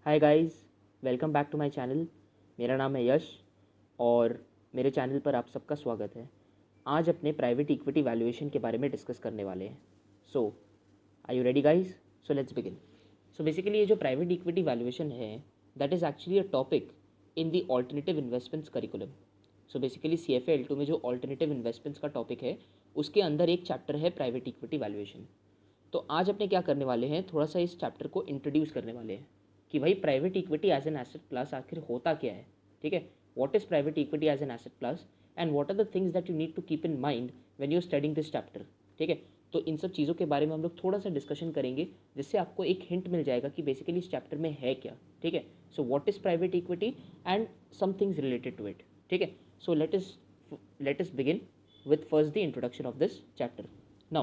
Hi guys, welcome back to my channel. मेरा नाम है यश और मेरे चैनल पर आप सबका स्वागत है। आज अपने प्राइवेट इक्विटी वैल्यूएशन के बारे में डिस्कस करने वाले हैं। So are you ready guys? So let's begin. So basically ये जो प्राइवेट इक्विटी वैल्यूएशन है that is actually a topic in the alternative investments curriculum. So basically CFA L2 में जो ऑल्टरनेटिव इन्वेस्टमेंट्स का टॉपिक है उसके अंदर एक चैप्टर है प्राइवेट इक्विटी वैल्यूएशन। तो आज अपने क्या करने वाले हैं, थोड़ा सा इस चैप्टर को इंट्रोड्यूस करने वाले हैं कि भाई private equity as an asset class आखिर होता क्या है। ठीक है, what is private equity as an asset class and what are the things that you need to keep in mind when you are studying this chapter. ठीक है, तो इन सब चीज़ों के बारे में हम लोग थोड़ा सा डिस्कशन करेंगे जिससे आपको एक हिंट मिल जाएगा कि बेसिकली इस चैप्टर में है क्या। ठीक है, so what is private equity and some things related to it. ठीक है, so let us begin with first the introduction of this chapter. Now,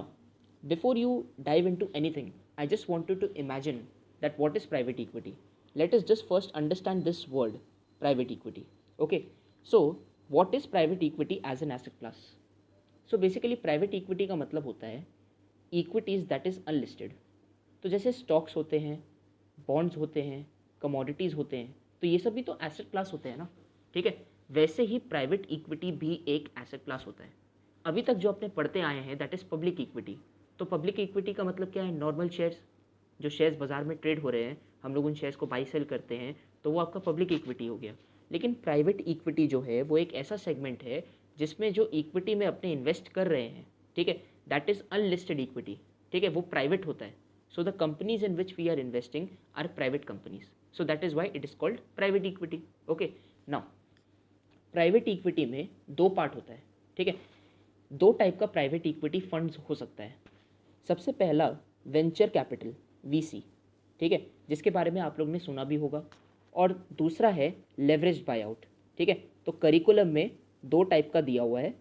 before you dive into anything, I just wanted to imagine that what is private equity. Let us just first understand this word, private equity. Okay, so what is private equity as an asset class? So basically private equity का मतलब होता है equities that is unlisted. तो जैसे stocks होते हैं, bonds होते हैं, कमोडिटीज़ होते हैं, तो ये सब भी तो एसेट क्लास होते हैं ना। ठीक है, वैसे ही प्राइवेट इक्विटी भी एक एसेट क्लास होता है। अभी तक जो अपने पढ़ते आए हैं दैट इज़ पब्लिक इक्विटी। तो पब्लिक इक्विटी का मतलब क्या है? नॉर्मल शेयर्स, जो शेयर्स बाजार में ट्रेड हो रहे हैं, हम लोग उन शेयर्स को बाई सेल करते हैं, तो वो आपका पब्लिक इक्विटी हो गया। लेकिन प्राइवेट इक्विटी जो है वो एक ऐसा सेगमेंट है जिसमें जो इक्विटी में अपने इन्वेस्ट कर रहे हैं, ठीक है, दैट इज़ अनलिस्टेड इक्विटी। ठीक है, वो प्राइवेट होता है। So the companies in which we are investing are private companies. So that is why it is called private equity. Okay. Now, private equity में दो पार्ट होता है। ठीक है, दो टाइप का प्राइवेट इक्विटी फंड्स हो सकता है। सबसे पहला वेंचर कैपिटल VC, ठीक है, जिसके बारे में आप लोग ने सुना भी होगा। और दूसरा है लेवरेज बायआउट। ठीक है, तो करिकुलम में दो टाइप का दिया हुआ है,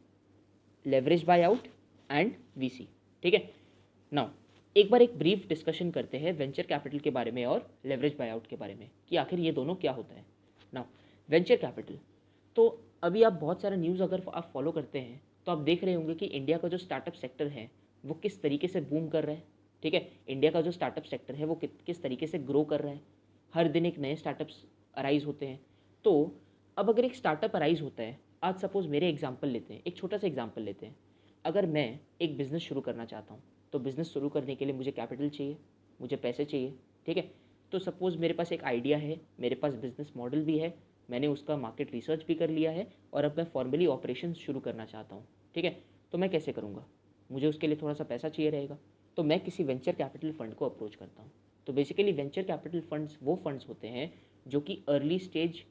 लेवरेज बायआउट एंड VC। ठीक है, नाउ एक बार एक ब्रीफ डिस्कशन करते हैं वेंचर कैपिटल के बारे में और लेवरेज बायआउट के बारे में कि आखिर ये दोनों क्या होता है। नाउ वेंचर कैपिटल, तो अभी आप बहुत सारा न्यूज़ अगर आप फॉलो करते हैं तो आप देख रहे होंगे कि इंडिया का जो स्टार्टअप सेक्टर है वो किस तरीके से बूम कर रहा है। ठीक है, इंडिया का जो स्टार्टअप सेक्टर है वो किस तरीके से ग्रो कर रहा है। हर दिन एक नए स्टार्टअप्स अराइज होते हैं। तो अब अगर एक स्टार्टअप अराइज होता है, आज सपोज मेरे एग्जाम्पल लेते हैं, एक छोटा सा एग्जाम्पल लेते हैं। अगर मैं एक बिज़नेस शुरू करना चाहता हूँ तो बिज़नेस शुरू करने के लिए मुझे कैपिटल चाहिए, मुझे पैसे चाहिए। ठीक है, तो सपोज़ मेरे पास एक आइडिया है, मेरे पास बिज़नेस मॉडल भी है, मैंने उसका मार्केट रिसर्च भी कर लिया है और अब मैं फॉर्मली ऑपरेशन शुरू करना चाहता हूँ। ठीक है, तो मैं कैसे करूँगा? मुझे उसके लिए थोड़ा सा पैसा चाहिए रहेगा, तो मैं किसी वेंचर कैपिटल फंड को अप्रोच करता हूँ। तो बेसिकली वेंचर कैपिटल फंड्स वो फंड्स होते हैं जो कि अर्ली स्टेज,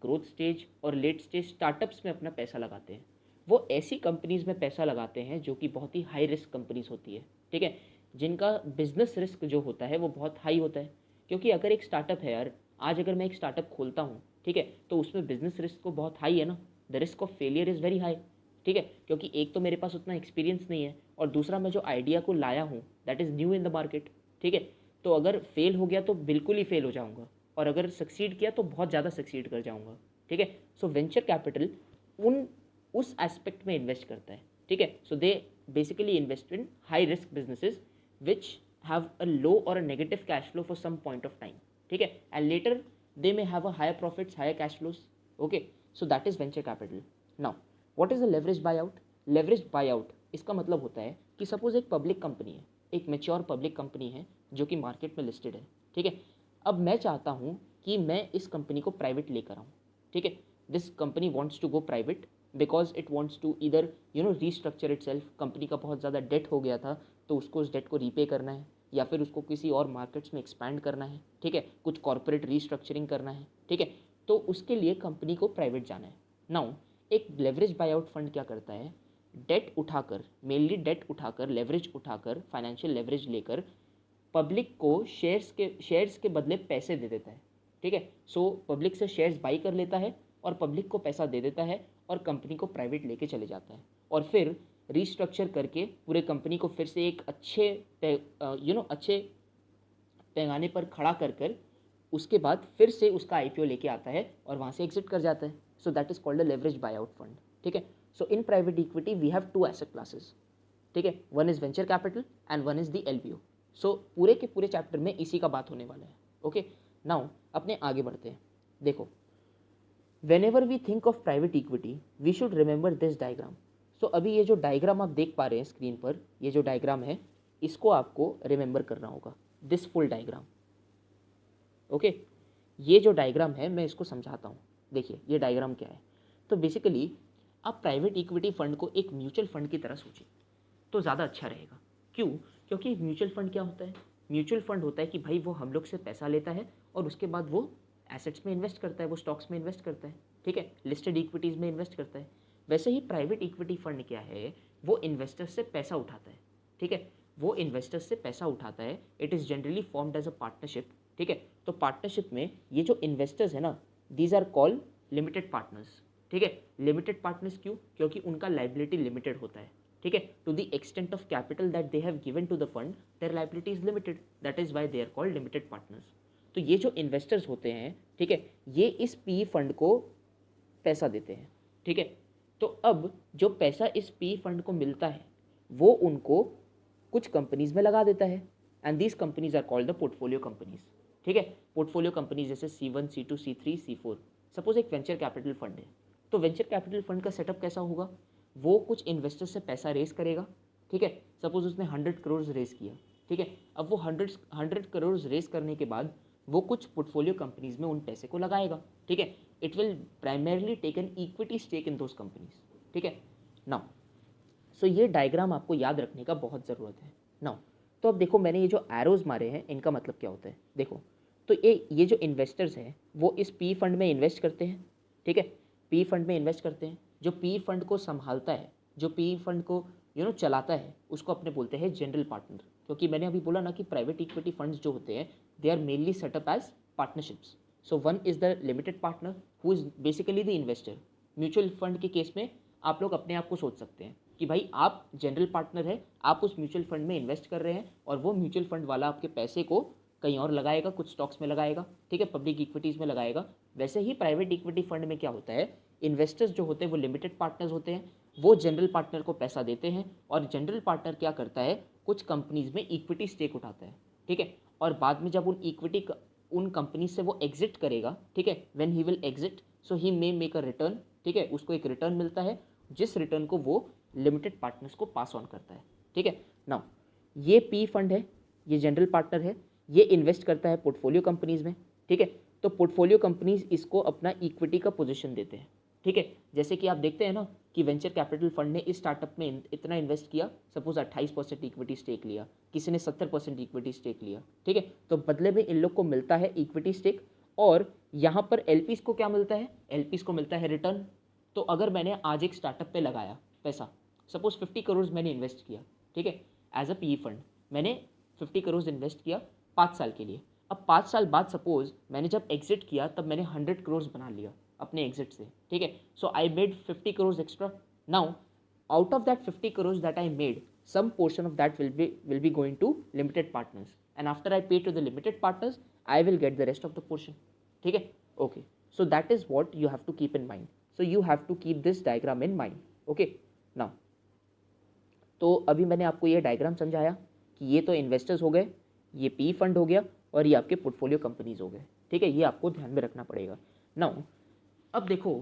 ग्रोथ स्टेज और लेट स्टेज स्टार्टअप्स में अपना पैसा लगाते हैं। वो ऐसी कंपनीज़ में पैसा लगाते हैं जो कि बहुत ही हाई रिस्क कंपनीज़ होती है। ठीक है, जिनका बिजनेस रिस्क जो होता है वो बहुत हाई होता है। क्योंकि अगर एक स्टार्टअप है यार, आज अगर मैं एक स्टार्टअप खोलता हूँ, ठीक है, तो उसमें बिजनेस रिस्क तो बहुत हाई है ना। The risk of failure is very high. ठीक है, क्योंकि एक तो मेरे पास उतना एक्सपीरियंस नहीं है और दूसरा मैं जो आइडिया को लाया हूँ that is new in the market. ठीक है, तो अगर फेल हो गया तो बिल्कुल ही फेल हो जाऊँगा और अगर सक्सीड किया तो बहुत ज़्यादा सक्सीड कर जाऊँगा। ठीक है, सो वेंचर कैपिटल उस एस्पेक्ट में इन्वेस्ट करता है। ठीक है, so they basically invest in high risk businesses which have a low or a negative cash flow for some point of time. ठीक है, and later they may have a higher profits, higher cash flows. Okay, so that is venture capital. Now what is a leverage buyout? Leverage buyout इसका मतलब होता है कि suppose एक public company है, एक मेच्योर पब्लिक कंपनी है जो कि मार्केट में लिस्टेड है। ठीक है, अब मैं चाहता हूँ कि मैं इस कंपनी को प्राइवेट लेकर आऊँ। ठीक है, this company wants to go private because it wants to इधर रीस्ट्रक्चर इट सेल्फ। कंपनी का बहुत ज़्यादा डेट हो गया था तो उसको उस डेट को रीपे करना है या फिर उसको किसी और मार्केट्स में एक्सपैंड करना है। ठीक है, कुछ कॉर्पोरेट रीस्ट्रक्चरिंग करना है। ठीक है, तो उसके लिए कंपनी को प्राइवेट जाना है। नाउ एक लेवरेज बायआउट फंड क्या करता है? डेट उठाकर, मेनली डेट उठाकर, लेवरेज उठाकर, फाइनेंशियल लेवरेज लेकर पब्लिक को शेयर्स के बदले पैसे दे देता है। ठीक है, सो पब्लिक से शेयर्स बाई कर लेता है और पब्लिक को पैसा दे देता है और कंपनी को प्राइवेट लेके चले जाता है और फिर रीस्ट्रक्चर करके पूरे कंपनी को फिर से एक अच्छे पैमाने पर खड़ा कर उसके बाद फिर से उसका IPO लेके आता है और वहाँ से एग्जिट कर जाता है। So that is called a leverage buyout fund. ठीक है, so in private equity we have two asset classes. ठीक है, one is venture capital and one is the LBO। सो पूरे के पूरे चैप्टर में इसी का बात होने वाला है। ओके, नाउ अपने आगे बढ़ते हैं। देखो, whenever we think of private equity we should remember this diagram. So अभी ये जो डायग्राम आप देख पा रहे हैं स्क्रीन पर, ये जो डायग्राम है इसको आपको रिमेंबर करना होगा, दिस फुल डायग्राम। ओके, ये जो डायग्राम है मैं इसको समझाता हूँ। देखिए ये डायग्राम क्या है। तो बेसिकली आप प्राइवेट इक्विटी फंड को एक म्यूचुअल फंड की तरह सोचिए तो ज़्यादा अच्छा रहेगा। क्यों? क्योंकि म्यूचुअल फंड क्या होता है? म्यूचुअल फंड होता है कि भाई वो हम लोग से पैसा लेता है और उसके बाद वो एसेट्स में इन्वेस्ट करता है, वो स्टॉक्स में इन्वेस्ट करता है, ठीक है, लिस्टेड इक्विटीज़ में इन्वेस्ट करता है। वैसे ही प्राइवेट इक्विटी फंड क्या है, वो इन्वेस्टर्स से पैसा उठाता है, ठीक है, वो इन्वेस्टर्स से पैसा उठाता है। It is generally formed as a partnership, ठीक है। तो पार्टनरशिप में ये जो इन्वेस्टर्स है ना, these are called limited partners, ठीक है। लिमिटेड पार्टनर्स क्यों? क्योंकि उनका लाइबिलिटी लिमिटेड होता है, ठीक है। To the extent of capital that they have given to the fund, their liability is limited, that is why they are called limited partners. तो ये जो इन्वेस्टर्स होते हैं, ठीक है, ये इस पी फंड को पैसा देते हैं, ठीक है। तो अब जो पैसा इस पी फंड को मिलता है वो उनको कुछ कंपनीज में लगा देता है, and these companies are called the portfolio companies, ठीक है। पोर्टफोलियो कंपनीज जैसे C1, C2, C3, C4। Suppose एक वेंचर कैपिटल फंड है, तो वेंचर कैपिटल फंड का सेटअप कैसा होगा? वो कुछ इन्वेस्टर से पैसा रेस करेगा, ठीक है। सपोज उसने 100 करोड़ रेस किया, ठीक है। अब वो 100 करोड़ रेस करने के बाद वो कुछ पोर्टफोलियो कंपनीज में उन पैसे को लगाएगा, ठीक है। It will primarily take an equity stake in those companies, ठीक है। नाउ सो ये डायग्राम आपको याद रखने का बहुत ज़रूरत है। नाउ तो अब देखो, मैंने ये जो एरोज मारे हैं इनका मतलब क्या होता है। देखो, तो ये जो इन्वेस्टर्स हैं वो इस पी फंड में इन्वेस्ट करते हैं, ठीक है। पी फंड में इन्वेस्ट करते हैं। जो पी फंड को संभालता है, जो पी फंड को चलाता है, उसको अपने बोलते हैं जनरल पार्टनर। क्योंकि मैंने अभी बोला ना कि प्राइवेट इक्विटी फंड्स जो होते हैं they are mainly set up as partnerships. So one is the limited partner who is basically the investor. Mutual fund के केस में आप लोग अपने आप को सोच सकते हैं कि भाई आप जनरल पार्टनर है, आप उस म्यूचुअल फंड में इन्वेस्ट कर रहे हैं और वो म्यूचुअल फंड वाला आपके पैसे को कहीं और लगाएगा, कुछ स्टॉक्स में लगाएगा, ठीक है, पब्लिक इक्विटीज़ में लगाएगा। वैसे ही प्राइवेट इक्विटी फंड में क्या होता है, इन्वेस्टर्स जो होते हैं वो लिमिटेड पार्टनर्स होते हैं, वो जनरल पार्टनर को पैसा देते हैं और जनरल पार्टनर क्या करता है, कुछ कंपनीज में इक्विटी स्टेक उठाता है, ठीक है। और बाद में जब उन कंपनी से वो एग्जिट करेगा, ठीक है, when he will exit, so he may make a return, ठीक है, उसको एक रिटर्न मिलता है, जिस रिटर्न को वो लिमिटेड पार्टनर्स को पास ऑन करता है, ठीक है। नाउ ये पी फंड है, ये जनरल पार्टनर है, ये इन्वेस्ट करता है पोर्टफोलियो कंपनीज में, ठीक है। तो पोर्टफोलियो कंपनीज इसको अपना इक्विटी का पोजीशन देते हैं, ठीक है। जैसे कि आप देखते हैं ना कि वेंचर कैपिटल फंड ने इस स्टार्टअप में इतना इन्वेस्ट किया, सपोज 28% इक्विटी स्टेक लिया, किसी ने 70% इक्विटी स्टेक लिया, ठीक है। तो बदले में इन लोग को मिलता है इक्विटी स्टेक, और यहाँ पर एलपीज को क्या मिलता है, एलपीज को मिलता है रिटर्न। तो अगर मैंने आज एक स्टार्टअप पे लगाया पैसा, सपोज 50 करोड़ मैंने इन्वेस्ट किया, ठीक है, एज अ पी फंड मैंने 50 करोड़ इन्वेस्ट किया 5 साल के लिए। अब 5 साल बाद सपोज मैंने जब एग्जिट किया तब मैंने 100 करोड़ बना लिया अपने एग्जिट से, ठीक है। So I made 50 crore extra. Now out of that 50 crore that I made, some portion of that will be going to limited partners, and after I pay to the limited partners I will get the rest of the portion, ठीक है। okay, so that is what you have to keep in mind, so you have to keep this diagram in mind, okay। now तो अभी मैंने आपको ये diagram समझाया कि ये तो इन्वेस्टर्स हो गए, ये पी फंड हो गया, और ये आपके पोर्टफोलियो कंपनीज हो गए, ठीक है। ये आपको ध्यान में रखना पड़ेगा। नाउ अब देखो,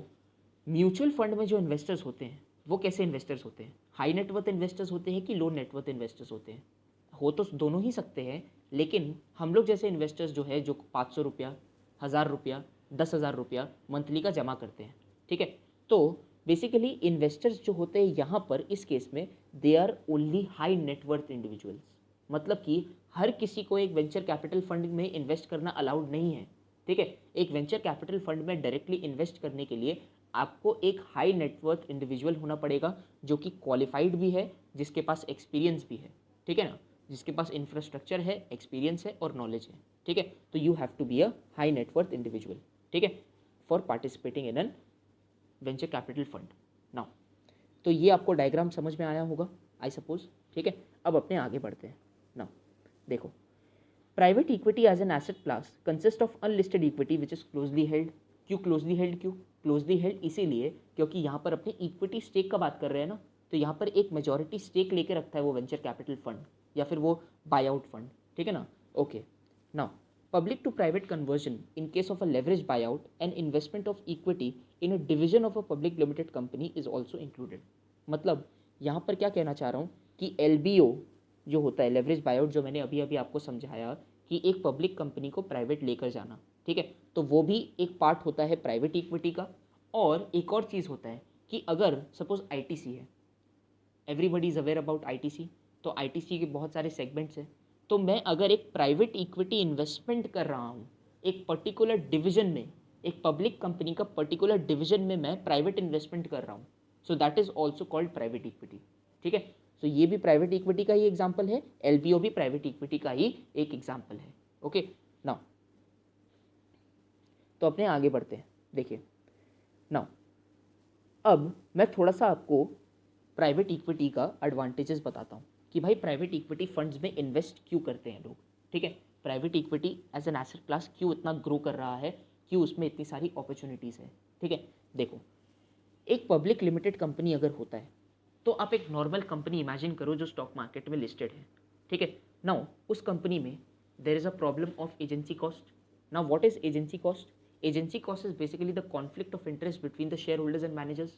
म्यूचुअल फंड में जो इन्वेस्टर्स होते हैं वो कैसे इन्वेस्टर्स होते हैं, हाई नेटवर्थ इन्वेस्टर्स होते हैं कि लो नेटवर्थ इन्वेस्टर्स होते हैं? हो तो दोनों ही सकते हैं, लेकिन हम लोग जैसे इन्वेस्टर्स जो है जो 500 रुपया, 1000 रुपया, 10,000 रुपया मंथली का जमा करते हैं, ठीक है। तो बेसिकली इन्वेस्टर्स जो होते हैं यहाँ पर इस केस में they are only high net worth individuals. मतलब कि हर किसी को एक वेंचर कैपिटल फंड में इन्वेस्ट करना अलाउड नहीं है, ठीक है। एक वेंचर कैपिटल फंड में डायरेक्टली इन्वेस्ट करने के लिए आपको एक हाई नेटवर्थ इंडिविजुअल होना पड़ेगा जो कि क्वालिफाइड भी है, जिसके पास एक्सपीरियंस भी है, ठीक है ना, जिसके पास इंफ्रास्ट्रक्चर है, एक्सपीरियंस है और नॉलेज है, ठीक है। तो you have to be a high net worth individual, ठीक है, for participating in an venture capital fund. Now तो ये आपको डायग्राम समझ में आया होगा आई सपोज, ठीक है। अब अपने आगे बढ़ते हैं। नाउ देखो, private equity as an asset class consist of unlisted equity which is closely held. क्यों क्लोजली हेल्ड? क्यों क्लोजली हेल्ड? इसीलिए क्योंकि यहाँ पर अपनी इक्विटी स्टेक का बात कर रहे हैं ना, तो यहाँ पर एक मेजॉरिटी स्टेक लेके रखता है वो वेंचर कैपिटल फंड या फिर वो बाय आउट फंड, ठीक है ना। Okay, now Public to private conversion in case of a leverage buyout and investment of equity in a division of a public limited company is also included. मतलब यहाँ पर क्या कहना चाह रहा हूँ कि LBO जो होता है, लेवरेज बायआउट, जो मैंने अभी अभी आपको समझाया कि एक पब्लिक कंपनी को प्राइवेट लेकर जाना, ठीक है, तो वो भी एक पार्ट होता है प्राइवेट इक्विटी का। और एक और चीज़ होता है कि अगर सपोज ITC है, everybody is aware about ITC, तो ITC के बहुत सारे सेगमेंट्स हैं। तो मैं अगर एक प्राइवेट इक्विटी इन्वेस्टमेंट कर रहा हूँ एक पर्टिकुलर डिवीजन में, एक पब्लिक कंपनी का पर्टिकुलर डिवीजन में मैं प्राइवेट इन्वेस्टमेंट कर रहा हूँ, सो that is also called private equity, ठीक है। सो ये भी प्राइवेट इक्विटी का ही एग्जाम्पल है, LBO भी प्राइवेट इक्विटी का ही एक एग्जाम्पल है। ओके नाउ, तो अपने आगे बढ़ते हैं। देखिए नाउ, अब मैं थोड़ा सा आपको प्राइवेट इक्विटी का एडवांटेजेस बताता हूँ कि भाई प्राइवेट इक्विटी फंड्स में इन्वेस्ट क्यों करते हैं लोग, ठीक है। Private equity as an asset class क्यों इतना ग्रो कर रहा है, क्यों उसमें इतनी सारी अपॉर्चुनिटीज़ है, ठीक है। देखो, एक पब्लिक लिमिटेड कंपनी अगर होता है तो आप एक नॉर्मल कंपनी इमेजिन करो जो स्टॉक मार्केट में लिस्टेड है, ठीक है। नाउ उस कंपनी में there is a problem of agency cost. Now what is agency cost? Agency cost is basically the conflict of interest between the shareholders and managers.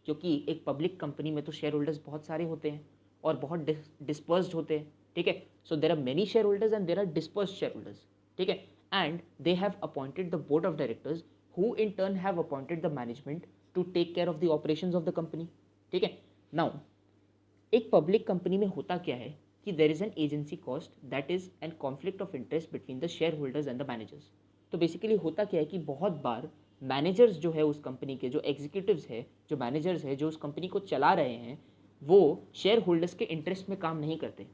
क्योंकि एक public company में तो share holders बहुत सारे होते हैं और बहुत डिस्पर्स्ड होते हैं, ठीक है। So there are many shareholders and there are dispersed shareholders, ठीक है। And they have appointed the board of directors who in turn have appointed the management to take care of the operations of the company, ठीक है। Now एक public company में होता क्या है कि there is an agency cost that is an conflict of interest between the shareholders and the managers. तो basically होता क्या है कि बहुत बार मैनेजर्स जो है उस कंपनी के, जो एग्जीक्यूटिव्स है, जो मैनेजर्स है, जो उस कंपनी को चला रहे हैं, वो शेयर होल्डर्स के इंटरेस्ट में काम नहीं करते,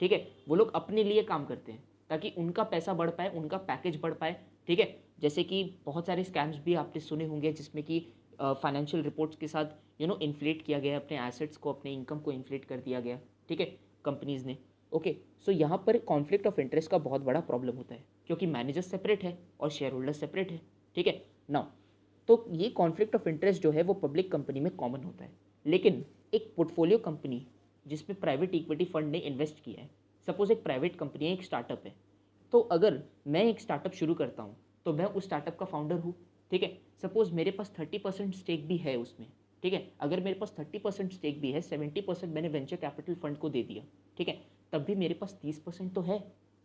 ठीक है। वो लोग अपने लिए काम करते हैं ताकि उनका पैसा बढ़ पाए, उनका पैकेज बढ़ पाए, ठीक है। जैसे कि बहुत सारे स्कैम्स भी आपने सुने होंगे जिसमें कि फाइनेंशियल रिपोर्ट्स के साथ इन्फ्लेट किया गया, अपने एसेट्स को, अपने इनकम को इन्फ्लेट कर दिया गया, ठीक है, कंपनीज़ ने। ओके, सो यहाँ पर कॉन्फ्लिक्ट ऑफ इंटरेस्ट का बहुत बड़ा प्रॉब्लम होता है क्योंकि मैनेजर सेपरेट है और शेयर होल्डर सेपरेट है, ठीक है। नाउ तो ये कॉन्फ्लिक्ट ऑफ इंटरेस्ट जो है वो पब्लिक कंपनी में कॉमन होता है, लेकिन एक पोर्टफोलियो कंपनी जिसमें प्राइवेट इक्विटी फंड ने इन्वेस्ट किया है, सपोज एक प्राइवेट कंपनी है, एक स्टार्टअप है, तो अगर मैं एक स्टार्टअप शुरू करता हूँ तो मैं उस स्टार्टअप का फाउंडर हूँ, ठीक है। सपोज मेरे पास 30% स्टेक भी है उसमें, ठीक है। अगर मेरे पास 30% स्टेक भी है, 70% मैंने वेंचर कैपिटल फंड को दे दिया, ठीक है, तब भी मेरे पास 30% तो है,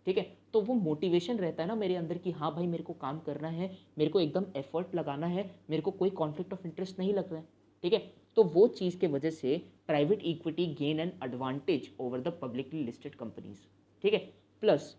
ठीक है। तो वो मोटिवेशन रहता है ना मेरे अंदर कि हाँ भाई मेरे को काम करना है, मेरे को एकदम एफर्ट लगाना है, मेरे को कोई कॉन्फ्लिक्ट ऑफ इंटरेस्ट नहीं लग रहा है, ठीक है। तो वो चीज़ के वजह से private equity gain an advantage over the publicly listed companies, ठीक है। प्लस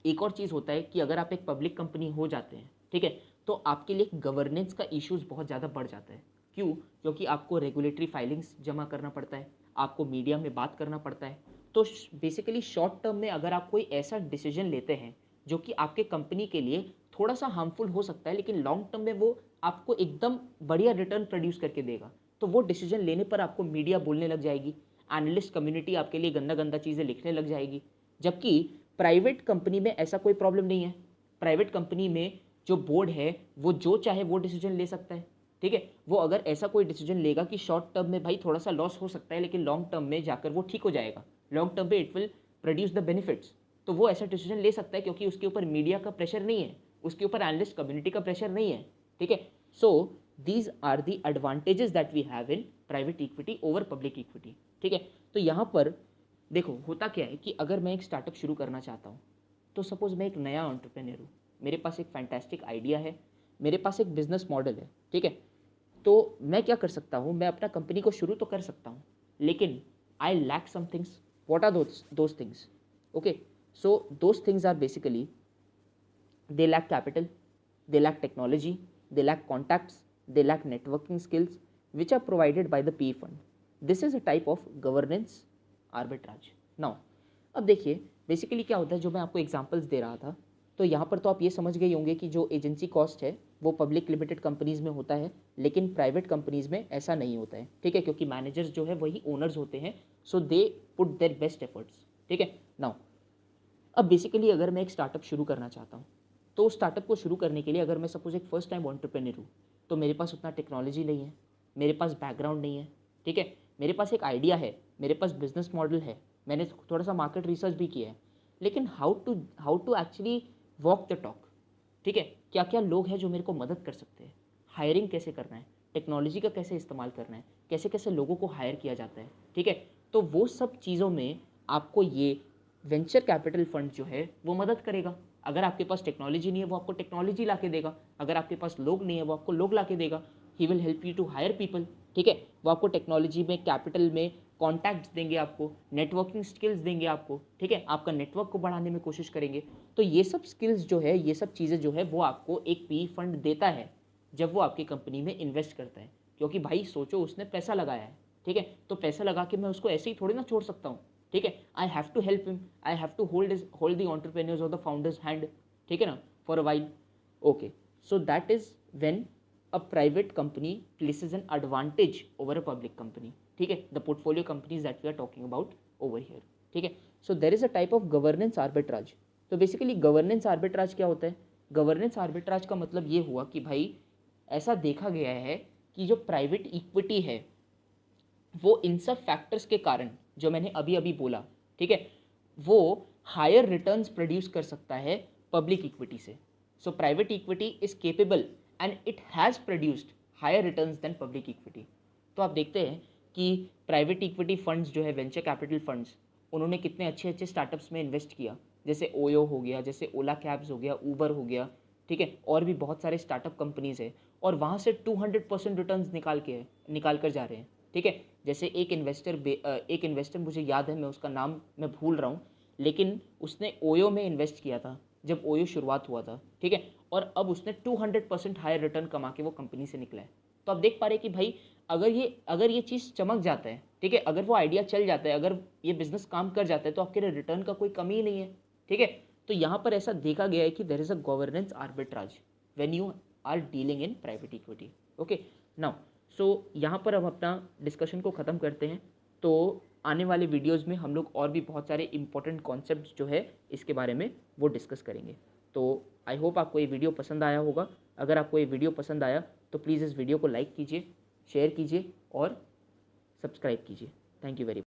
एक और चीज़ होता है कि अगर आप एक पब्लिक कंपनी हो जाते हैं, ठीक है, तो आपके लिए गवर्नेंस का इश्यूज बहुत ज़्यादा बढ़ जाता है। क्यों? क्योंकि आपको रेगुलेटरी फाइलिंग्स जमा करना पड़ता है, आपको मीडिया में बात करना पड़ता है। तो बेसिकली शॉर्ट टर्म में अगर आप कोई ऐसा डिसीजन लेते हैं जो कि आपके कंपनी के लिए थोड़ा सा हार्मफुल हो सकता है, लेकिन लॉन्ग टर्म में वो आपको एकदम बढ़िया रिटर्न प्रोड्यूस करके देगा, तो वो डिसीजन लेने पर आपको मीडिया बोलने लग जाएगी, एनालिस्ट कम्युनिटी आपके लिए गंदा गंदा चीज़ें लिखने लग जाएगी। जबकि प्राइवेट कंपनी में ऐसा कोई प्रॉब्लम नहीं है। प्राइवेट कंपनी में जो बोर्ड है वो जो चाहे वो डिसीजन ले सकता है, ठीक है। वो अगर ऐसा कोई डिसीजन लेगा कि शॉर्ट टर्म में भाई थोड़ा सा लॉस हो सकता है लेकिन लॉन्ग टर्म में जाकर वो ठीक हो जाएगा, लॉन्ग टर्म में it will produce the benefits, तो वो ऐसा डिसीजन ले सकता है क्योंकि उसके ऊपर मीडिया का प्रेशर नहीं है, उसके ऊपर एनालिस्ट कम्युनिटी का प्रेशर नहीं है, ठीक है। So these are the advantages that we have in private equity over public equity, ठीक है। तो यहाँ पर देखो होता क्या है कि अगर मैं एक स्टार्टअप शुरू करना चाहता हूँ, तो सपोज मैं एक नया एंटरप्रेन्योर हूँ, मेरे पास एक फैंटास्टिक आइडिया है, मेरे पास एक बिजनेस मॉडल है, ठीक है। तो मैं क्या कर सकता हूँ, मैं अपना कंपनी को शुरू तो कर सकता हूँ, लेकिन I lack some things. What are those things? Okay, so those things are basically they lack capital, they lack technology, they lack contacts, they lack networking skills which are provided by the PE fund. This is a type of governance arbitrage. Now अब देखिए basically क्या होता है, जो मैं आपको examples दे रहा था, तो यहाँ पर तो आप ये समझ गए होंगे कि जो एजेंसी कॉस्ट है वो पब्लिक लिमिटेड कंपनीज़ में होता है, लेकिन प्राइवेट कंपनीज़ में ऐसा नहीं होता है, ठीक है, क्योंकि मैनेजर्स जो है वही ओनर्स होते हैं, so they put their best efforts, ठीक है। नाउ अब बेसिकली अगर मैं एक स्टार्टअप शुरू करना चाहता हूँ, तो स्टार्टअप को शुरू करने के लिए अगर मैं सपोज एक फर्स्ट टाइम एंटरप्रेन्योर हूँ, तो मेरे पास उतना टेक्नोलॉजी नहीं है, मेरे पास बैकग्राउंड नहीं है, ठीक है। मेरे पास एक आइडिया है, मेरे पास बिजनेस मॉडल है, मैंने थोड़ा सा मार्केट रिसर्च भी किया है, लेकिन how to actually walk the talk, ठीक है, क्या क्या लोग हैं जो मेरे को मदद कर सकते हैं, हायरिंग कैसे करना है, टेक्नोलॉजी का कैसे इस्तेमाल करना है, कैसे कैसे लोगों को हायर किया जाता है, ठीक है। तो वो सब चीज़ों में आपको ये वेंचर कैपिटल फंड जो है वो मदद करेगा। अगर आपके पास टेक्नोलॉजी नहीं है वो आपको टेक्नोलॉजी ला के देगा, अगर आपके पास लोग नहीं है वो आपको लोग ला के देगा। He will help you to hire people, ठीक है। वो आपको टेक्नोलॉजी में, कैपिटल में कॉन्टैक्ट्स देंगे, आपको नेटवर्किंग स्किल्स देंगे आपको, ठीक है, आपका नेटवर्क को बढ़ाने में कोशिश करेंगे। तो ये सब स्किल्स जो है, ये सब चीज़ें जो है वो आपको एक पी फंड देता है जब वो आपकी कंपनी में इन्वेस्ट करता है। क्योंकि भाई सोचो, उसने पैसा लगाया है, ठीक है, तो पैसा लगा के मैं उसको ऐसे ही थोड़ी ना छोड़ सकता हूँ, ठीक है। I have to help him, I have to hold the entrepreneurs और द फाउंडर्स हैंड, ठीक है ना, for a while. Okay, so that is when a private company places an advantage over a public company, ठीक है, the portfolio companies that we are talking about over here, ठीक है। so there is a type of governance arbitrage। तो basically governance arbitrage क्या होता है? Governance arbitrage का मतलब ये हुआ कि भाई ऐसा देखा गया है कि जो प्राइवेट इक्विटी है वो इन सब फैक्टर्स के कारण जो मैंने अभी अभी बोला, ठीक है, वो हायर रिटर्न्स प्रोड्यूस कर सकता है पब्लिक इक्विटी से। So private equity is capable and it has produced higher returns than public equity. तो आप देखते हैं कि प्राइवेट इक्विटी फंड्स जो है, वेंचर कैपिटल फंड्स, उन्होंने कितने अच्छे अच्छे स्टार्टअप्स में इन्वेस्ट किया, जैसे ओयो हो गया, जैसे ओला कैब्स हो गया, ऊबर हो गया, ठीक है, और भी बहुत सारे स्टार्टअप कंपनीज है, और वहाँ से 200% रिटर्न्स निकाल कर जा रहे हैं, ठीक है। जैसे एक इन्वेस्टर मुझे याद है, मैं उसका नाम मैं भूल रहा हूँ, लेकिन उसने ओयो में इन्वेस्ट किया था जब ओयो शुरुआत हुआ था, ठीक है, और अब उसने 200% हायर रिटर्न कमा के वो कंपनी से निकला है। तो आप देख पा रहे कि भाई अगर ये चीज़ चमक जाता है, ठीक है, अगर वो आइडिया चल जाता है, अगर ये बिजनेस काम कर जाता है, तो आपके लिए रिटर्न का कोई कमी ही नहीं है, ठीक है। तो यहाँ पर ऐसा देखा गया है कि there is a governance arbitrage when you are dealing in private equity. Okay, now so यहाँ पर अब अपना डिस्कशन को ख़त्म करते हैं। तो आने वाले वीडियोस में हम लोग और भी बहुत सारे इंपॉर्टेंट कॉन्सेप्ट्स जो है इसके बारे में वो डिस्कस करेंगे। तो आई होप आपको ये वीडियो पसंद आया होगा। अगर आपको ये वीडियो पसंद आया तो प्लीज़ इस वीडियो को लाइक कीजिए, शेयर कीजिए और सब्सक्राइब कीजिए। Thank you very much.